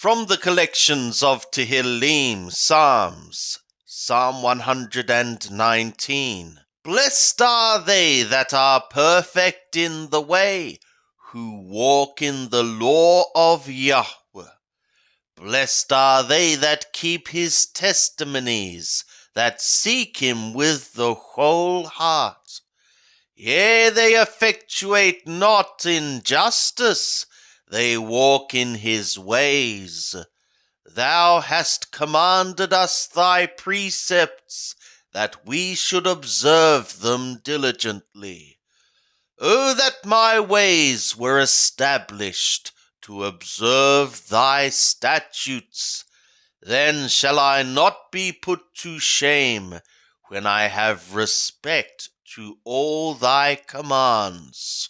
From the collections of Tehillim, Psalms, Psalm 119. Blessed are they that are perfect in the way, who walk in the law of Yahweh. Blessed are they that keep his testimonies, that seek him with the whole heart. Yea, they effectuate not injustice, they walk in his ways. Thou hast commanded us thy precepts, that we should observe them diligently. O that my ways were established, to observe thy statutes. Then shall I not be put to shame, when I have respect to all thy commands.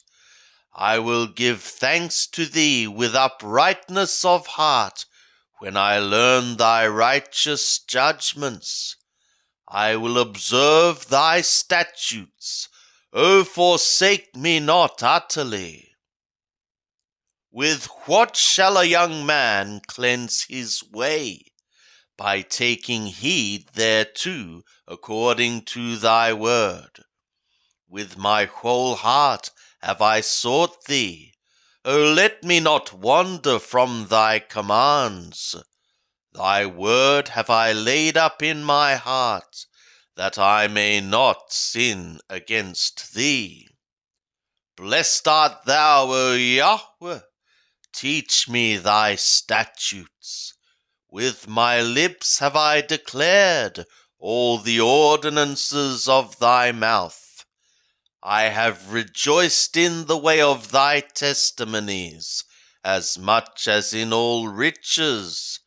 I will give thanks to thee with uprightness of heart, when I learn thy righteous judgments. I will observe thy statutes. O forsake me not utterly. With what shall a young man cleanse his way? By taking heed thereto according to thy word. With my whole heart have I sought thee. O let me not wander from thy commands. Thy word have I laid up in my heart, that I may not sin against thee. Blessed art thou, O Yahweh. Teach me thy statutes. With my lips have I declared all the ordinances of thy mouth. I have rejoiced in the way of thy testimonies, as much as in all riches.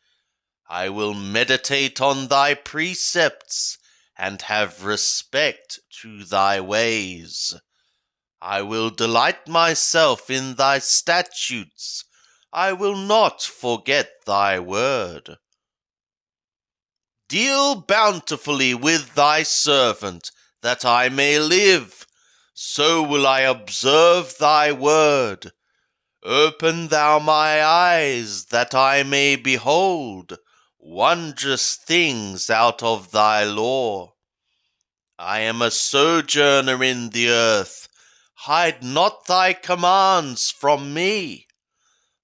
I will meditate on thy precepts, and have respect to thy ways. I will delight myself in thy statutes. I will not forget thy word. Deal bountifully with thy servant, that I may live. So will I observe thy word. Open thou my eyes, that I may behold wondrous things out of thy law. I am a sojourner in the earth. Hide not thy commands from me.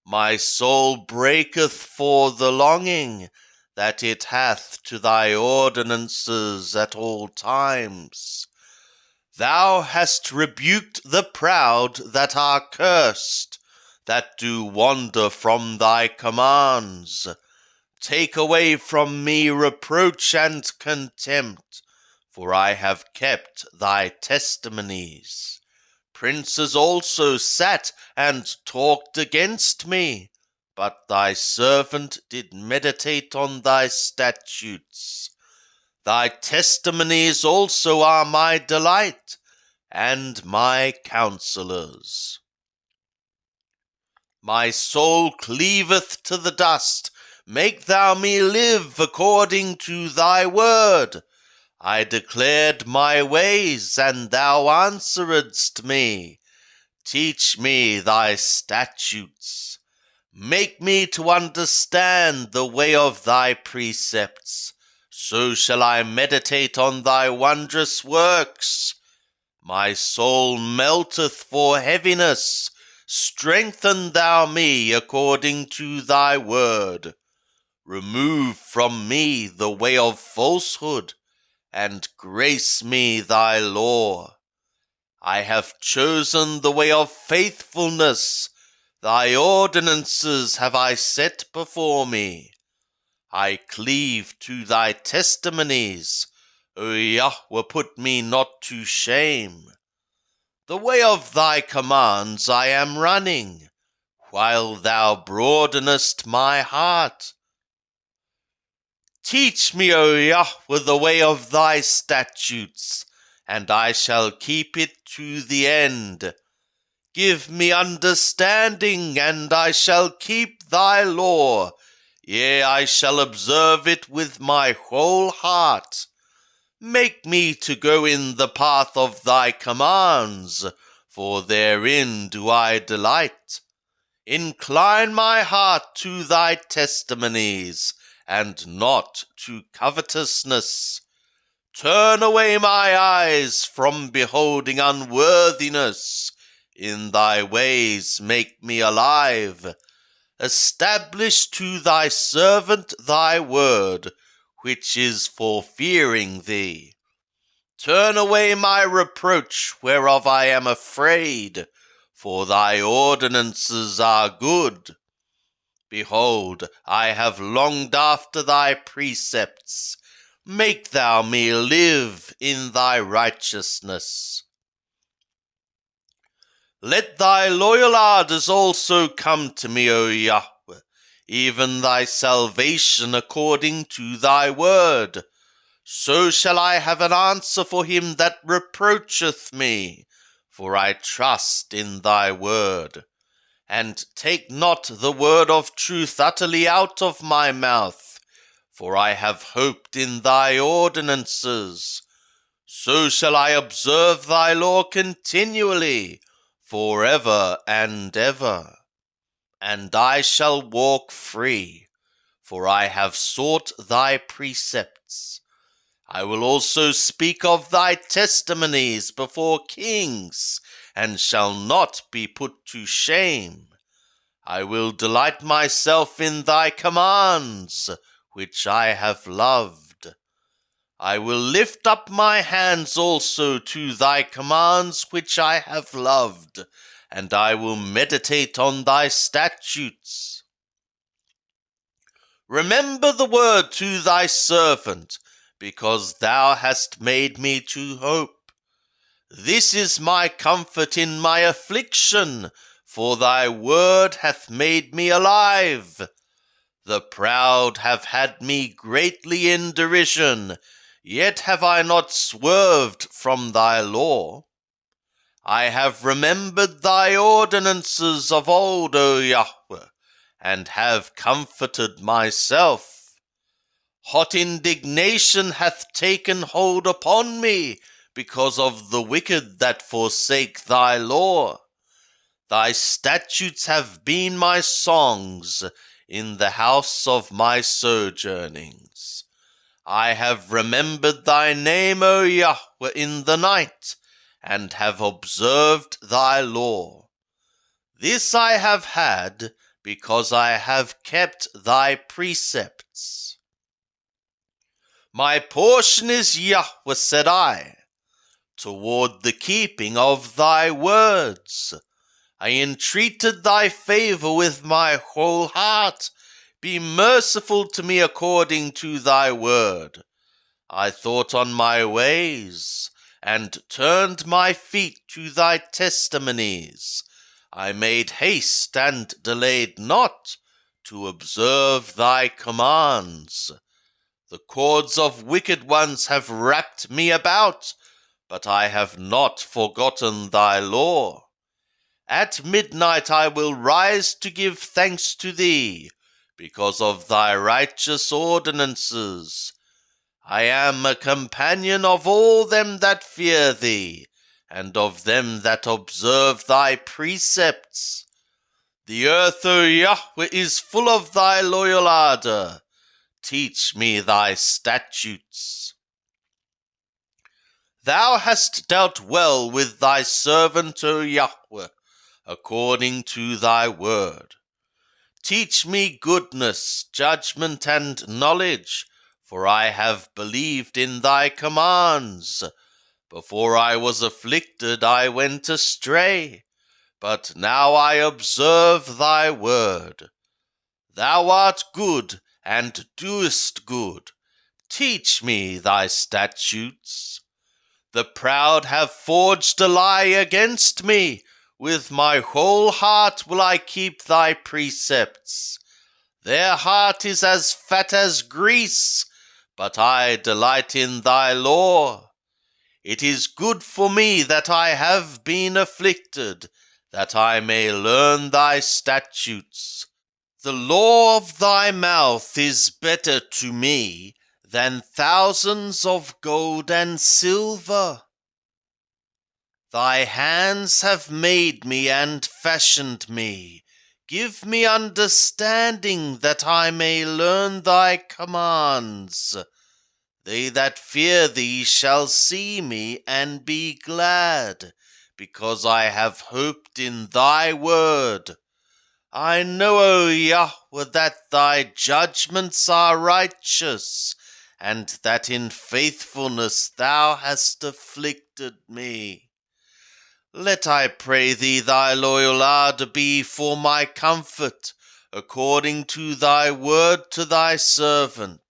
My soul breaketh for the longing that it hath to thy ordinances at all times. Thou hast rebuked the proud that are cursed, that do wander from thy commands. Take away from me reproach and contempt, for I have kept thy testimonies. Princes also sat and talked against me, but thy servant did meditate on thy statutes. Thy testimonies also are my delight, and my counselors. My soul cleaveth to the dust. Make thou me live according to thy word. I declared my ways, and thou answeredst me. Teach me thy statutes. Make me to understand the way of thy precepts. So shall I meditate on thy wondrous works. My soul melteth for heaviness. Strengthen thou me according to thy word. Remove from me the way of falsehood, and grace me thy law. I have chosen the way of faithfulness. Thy ordinances have I set before me. I cleave to thy testimonies. O Yahweh, put me not to shame. The way of thy commands I am running, while thou broadenest my heart. Teach me, O Yahweh, the way of thy statutes, and I shall keep it to the end. Give me understanding, and I shall keep thy law. Yea, I shall observe it with my whole heart. Make me to go in the path of thy commands, for therein do I delight. Incline my heart to thy testimonies, and not to covetousness. Turn away my eyes from beholding unworthiness. In thy ways make me alive. Establish to thy servant thy word, which is for fearing thee. Turn away my reproach, whereof I am afraid, for thy ordinances are good. Behold, I have longed after thy precepts. Make thou me live in thy righteousness. Let thy loyal ardors also come to me, O Yahweh, even thy salvation according to thy word. So shall I have an answer for him that reproacheth me, for I trust in thy word. And take not the word of truth utterly out of my mouth, for I have hoped in thy ordinances. So shall I observe thy law continually, forever and ever. And I shall walk free, for I have sought thy precepts. I will also speak of thy testimonies before kings, and shall not be put to shame. I will delight myself in thy commands, which I have loved. I will lift up my hands also to thy commands which I have loved, and I will meditate on thy statutes. Remember the word to thy servant, because thou hast made me to hope. This is my comfort in my affliction, for thy word hath made me alive. The proud have had me greatly in derision, yet have I not swerved from thy law. I have remembered thy ordinances of old, O Yahweh, and have comforted myself. Hot indignation hath taken hold upon me, because of the wicked that forsake thy law. Thy statutes have been my songs in the house of my sojournings. I have remembered thy name, O Yahweh, in the night, and have observed thy law. This I have had, because I have kept thy precepts. My portion is Yahweh, said I, toward the keeping of thy words. I entreated thy favor with my whole heart. Be merciful to me according to thy word. I thought on my ways, and turned my feet to thy testimonies. I made haste and delayed not to observe thy commands. The cords of wicked ones have wrapped me about, but I have not forgotten thy law. At midnight I will rise to give thanks to thee, because of thy righteous ordinances. I am a companion of all them that fear thee, and of them that observe thy precepts. The earth, O Yahweh, is full of thy loyal ardor. Teach me thy statutes. Thou hast dealt well with thy servant, O Yahweh, according to thy word. Teach me goodness, judgment, and knowledge, for I have believed in thy commands. Before I was afflicted, I went astray, but now I observe thy word. Thou art good, and doest good. Teach me thy statutes. The proud have forged a lie against me. With my whole heart will I keep thy precepts. Their heart is as fat as grease, but I delight in thy law. It is good for me that I have been afflicted, that I may learn thy statutes. The law of thy mouth is better to me than thousands of gold and silver. Thy hands have made me and fashioned me. Give me understanding that I may learn thy commands. They that fear thee shall see me and be glad, because I have hoped in thy word. I know, O Yahweh, that thy judgments are righteous, and that in faithfulness thou hast afflicted me. Let, I pray thee, thy loyal ardor be for my comfort, according to thy word to thy servant.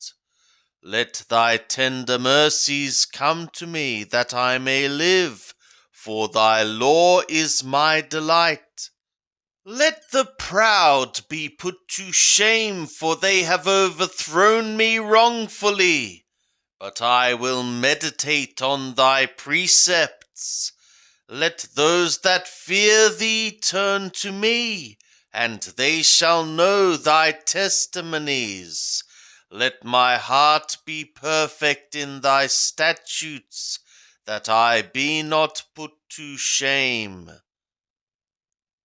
Let thy tender mercies come to me, that I may live, for thy law is my delight. Let the proud be put to shame, for they have overthrown me wrongfully. But I will meditate on thy precepts. Let those that fear thee turn to me, and they shall know thy testimonies. Let my heart be perfect in thy statutes, that I be not put to shame.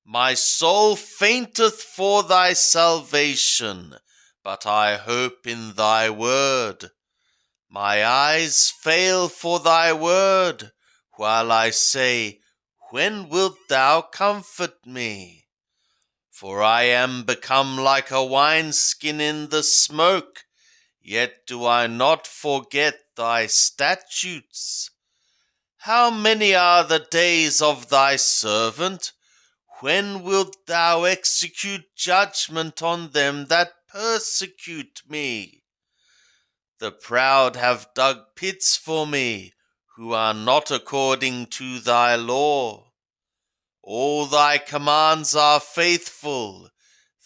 My soul fainteth for thy salvation, but I hope in thy word. My eyes fail for thy word, while I say, when wilt thou comfort me? For I am become like a wineskin in the smoke, yet do I not forget thy statutes. How many are the days of thy servant? When wilt thou execute judgment on them that persecute me? The proud have dug pits for me, who are not according to thy law. All thy commands are faithful.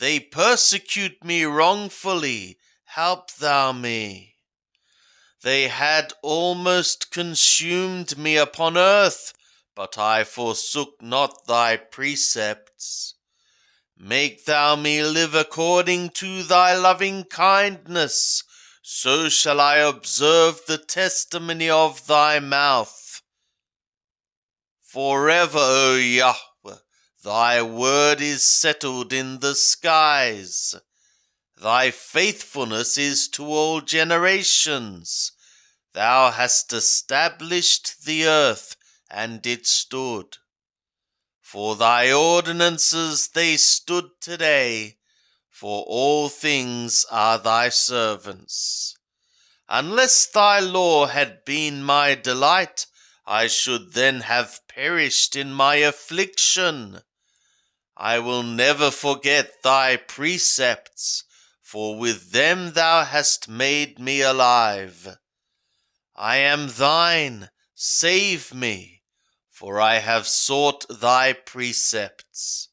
They persecute me wrongfully. Help thou me. They had almost consumed me upon earth, but I forsook not thy precepts. Make thou me live according to thy loving kindness, so shall I observe the testimony of thy mouth. Forever, O Yahweh, thy word is settled in the skies. Thy faithfulness is to all generations. Thou hast established the earth, and it stood. For thy ordinances they stood today, for all things are thy servants. Unless thy law had been my delight, I should then have perished in my affliction. I will never forget thy precepts, for with them thou hast made me alive. I am thine, save me, for I have sought thy precepts.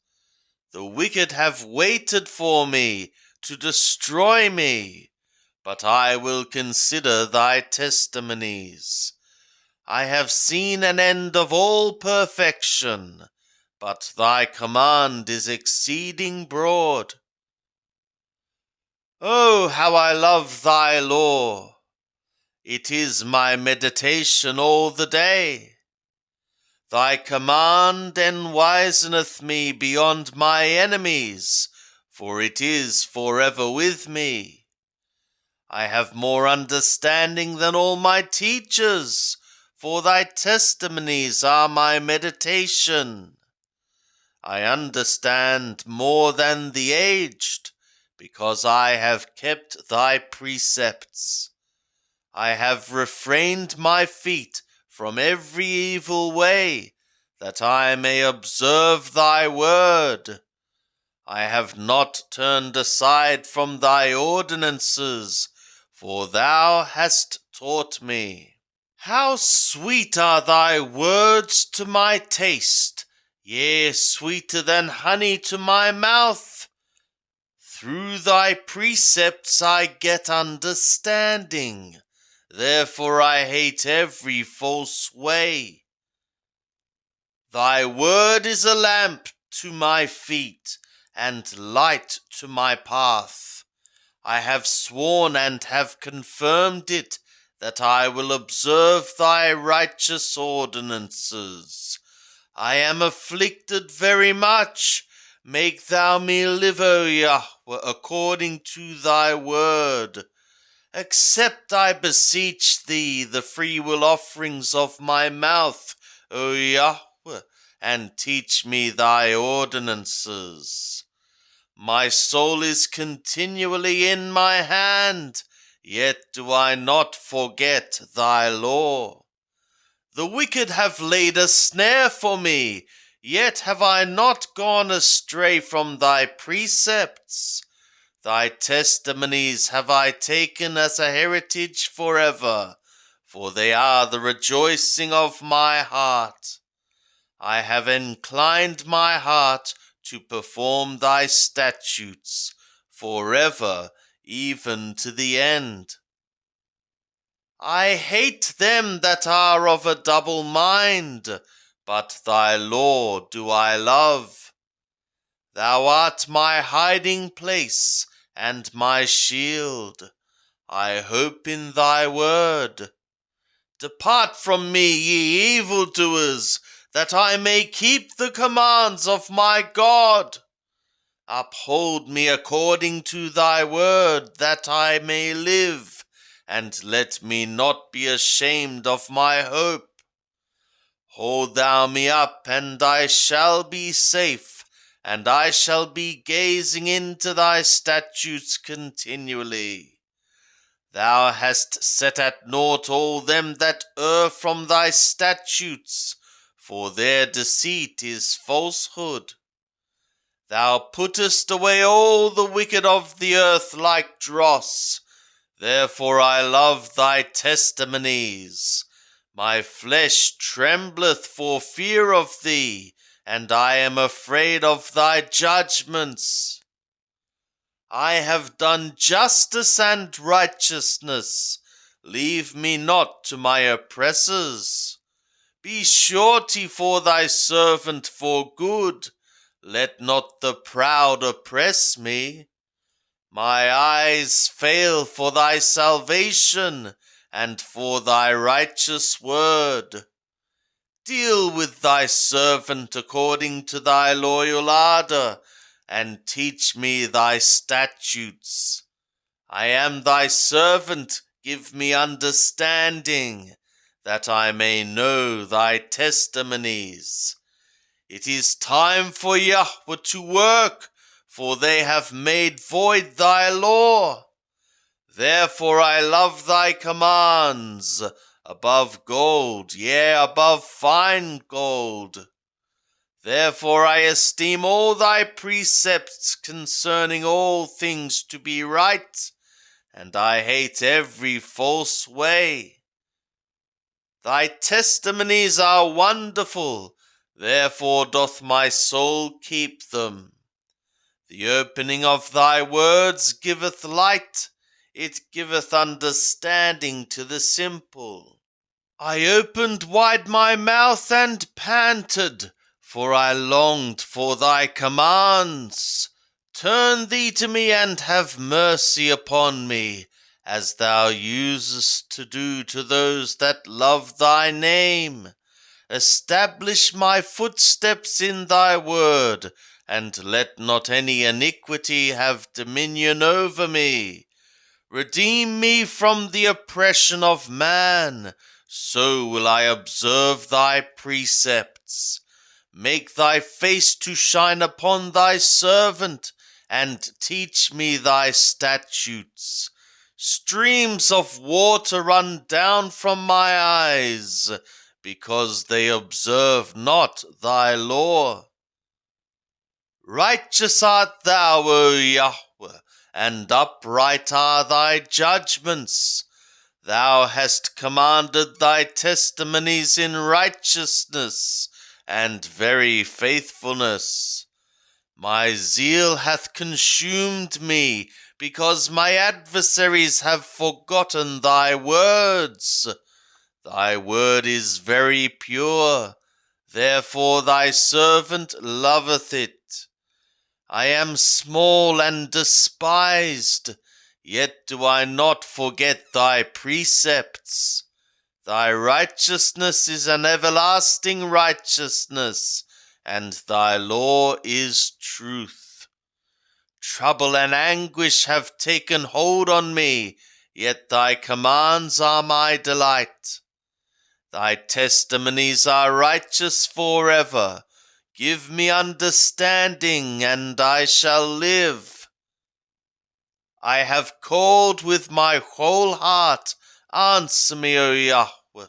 The wicked have waited for me to destroy me, but I will consider thy testimonies. I have seen an end of all perfection, but thy command is exceeding broad. Oh, how I love thy law! It is my meditation all the day. Thy command enwiseneth me beyond my enemies, for it is forever with me. I have more understanding than all my teachers, for thy testimonies are my meditation. I understand more than the aged, because I have kept thy precepts. I have refrained my feet from every evil way, that I may observe thy word. I have not turned aside from thy ordinances, for thou hast taught me. How sweet are thy words to my taste, yea, sweeter than honey to my mouth. Through thy precepts I get understanding. Therefore I hate every false way. Thy word is a lamp to my feet, and light to my path. I have sworn and have confirmed it, that I will observe thy righteous ordinances. I am afflicted very much. Make thou me live, O Yahweh, according to thy word. Accept, I beseech thee, the freewill offerings of my mouth, O Yahweh, and teach me thy ordinances. My soul is continually in my hand, yet do I not forget thy law. The wicked have laid a snare for me, yet have I not gone astray from thy precepts. Thy testimonies have I taken as a heritage forever, for they are the rejoicing of my heart. I have inclined my heart to perform thy statutes forever, even to the end. I hate them that are of a double mind, but thy law do I love. Thou art my hiding place and my shield. I hope in thy word. Depart from me, ye evildoers, that I may keep the commands of my God. Uphold me according to thy word, that I may live, and let me not be ashamed of my hope. Hold thou me up, and I shall be safe, and I shall be gazing into thy statutes continually. Thou hast set at naught all them that err from thy statutes, for their deceit is falsehood. Thou puttest away all the wicked of the earth like dross. Therefore I love thy testimonies. My flesh trembleth for fear of thee, and I am afraid of thy judgments. I have done justice and righteousness. Leave me not to my oppressors. Be surety for thy servant for good. Let not the proud oppress me. My eyes fail for thy salvation and for thy righteous word. Deal with thy servant according to thy loyal ardor, and teach me thy statutes. I am thy servant, give me understanding, that I may know thy testimonies. It is time for Yahweh to work, for they have made void thy law. Therefore I love thy commands above gold, yea, above fine gold. Therefore I esteem all thy precepts concerning all things to be right, and I hate every false way. Thy testimonies are wonderful, therefore doth my soul keep them. The opening of thy words giveth light, it giveth understanding to the simple. I opened wide my mouth and panted, for I longed for thy commands. Turn thee to me and have mercy upon me, as thou usest to do to those that love thy name. Establish my footsteps in thy word, and let not any iniquity have dominion over me. Redeem me from the oppression of man, so will I observe thy precepts. Make thy face to shine upon thy servant, and teach me thy statutes. Streams of water run down from my eyes, because they observe not thy law. Righteous art thou, O Yahweh, and upright are thy judgments. Thou hast commanded thy testimonies in righteousness and very faithfulness. My zeal hath consumed me, because my adversaries have forgotten thy words. Thy word is very pure, therefore thy servant loveth it. I am small and despised, yet do I not forget thy precepts. Thy righteousness is an everlasting righteousness, and thy law is truth. Trouble and anguish have taken hold on me, yet thy commands are my delight. Thy testimonies are righteous forever. Give me understanding, and I shall live. I have called with my whole heart. Answer me, O Yahweh.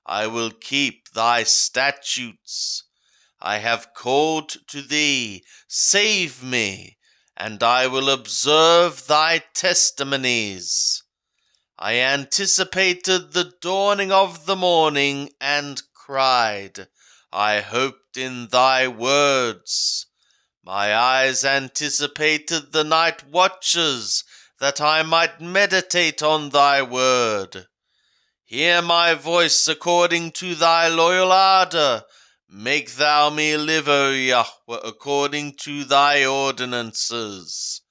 I will keep thy statutes. I have called to thee. Save me, and I will observe thy testimonies. I anticipated the dawning of the morning and cried. I hoped in thy words. My eyes anticipated the night watches, that I might meditate on thy word. Hear my voice according to thy loyal ardor. Make thou me live, O Yahweh, according to thy ordinances.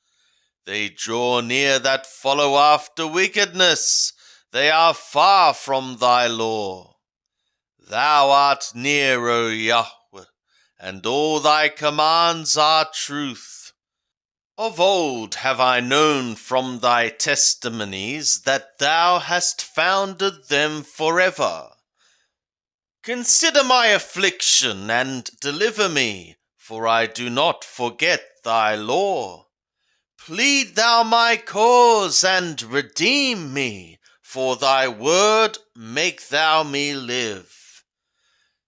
They draw near that follow after wickedness. They are far from thy law. Thou art near, O Yahweh, and all thy commands are truth. Of old have I known from thy testimonies that thou hast founded them forever. Consider my affliction and deliver me, for I do not forget thy law. Plead thou my cause and redeem me, for thy word make thou me live.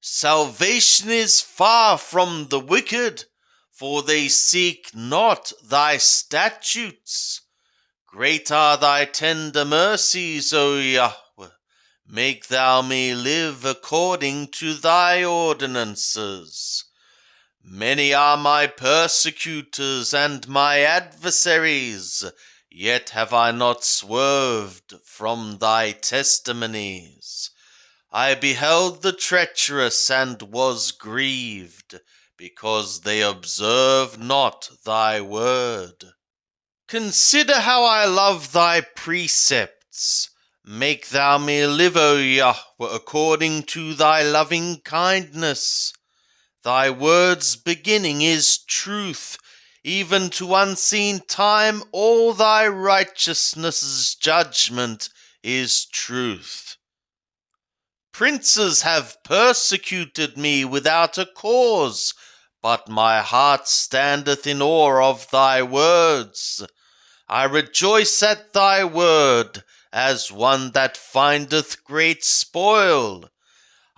Salvation is far from the wicked, for they seek not thy statutes. Great are thy tender mercies, O Yahweh. Make thou me live according to thy ordinances. Many are my persecutors and my adversaries, yet have I not swerved from thy testimonies. I beheld the treacherous and was grieved, because they observe not thy word. Consider how I love thy precepts. Make thou me live, O Yahweh, according to thy loving kindness. Thy word's beginning is truth, even to unseen time all thy righteousness' judgment is truth. Princes have persecuted me without a cause, but my heart standeth in awe of thy words. I rejoice at thy word, as one that findeth great spoil.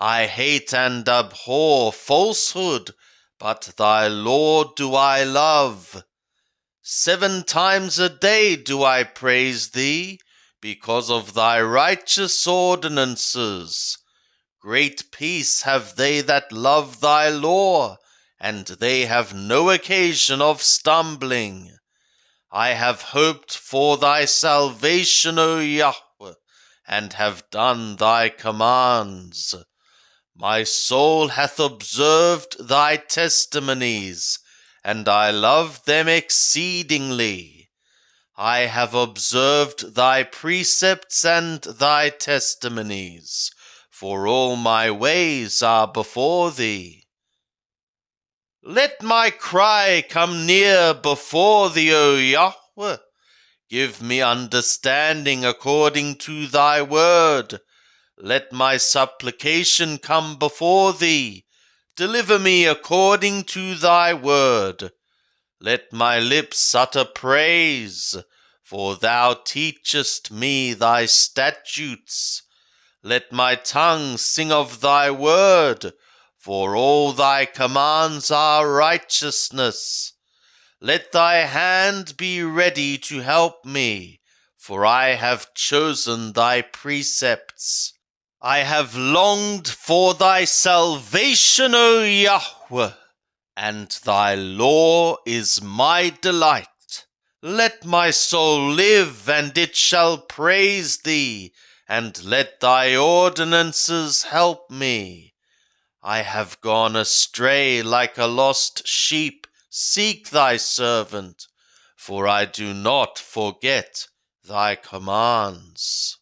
I hate and abhor falsehood, but thy law do I love. 7 times a day do I praise thee, because of thy righteous ordinances. Great peace have they that love thy law, and they have no occasion of stumbling. I have hoped for thy salvation, O Yahweh, and have done thy commands. My soul hath observed thy testimonies, and I love them exceedingly. I have observed thy precepts and thy testimonies, for all my ways are before thee. Let my cry come near before thee, O Yahweh. Give me understanding according to thy word. Let my supplication come before thee. Deliver me according to thy word. Let my lips utter praise, for thou teachest me thy statutes. Let my tongue sing of thy word, for all thy commands are righteousness. Let thy hand be ready to help me, for I have chosen thy precepts. I have longed for thy salvation, O Yahweh, and thy law is my delight. Let my soul live, and it shall praise thee, and let thy ordinances help me. I have gone astray like a lost sheep. Seek thy servant, for I do not forget thy commands.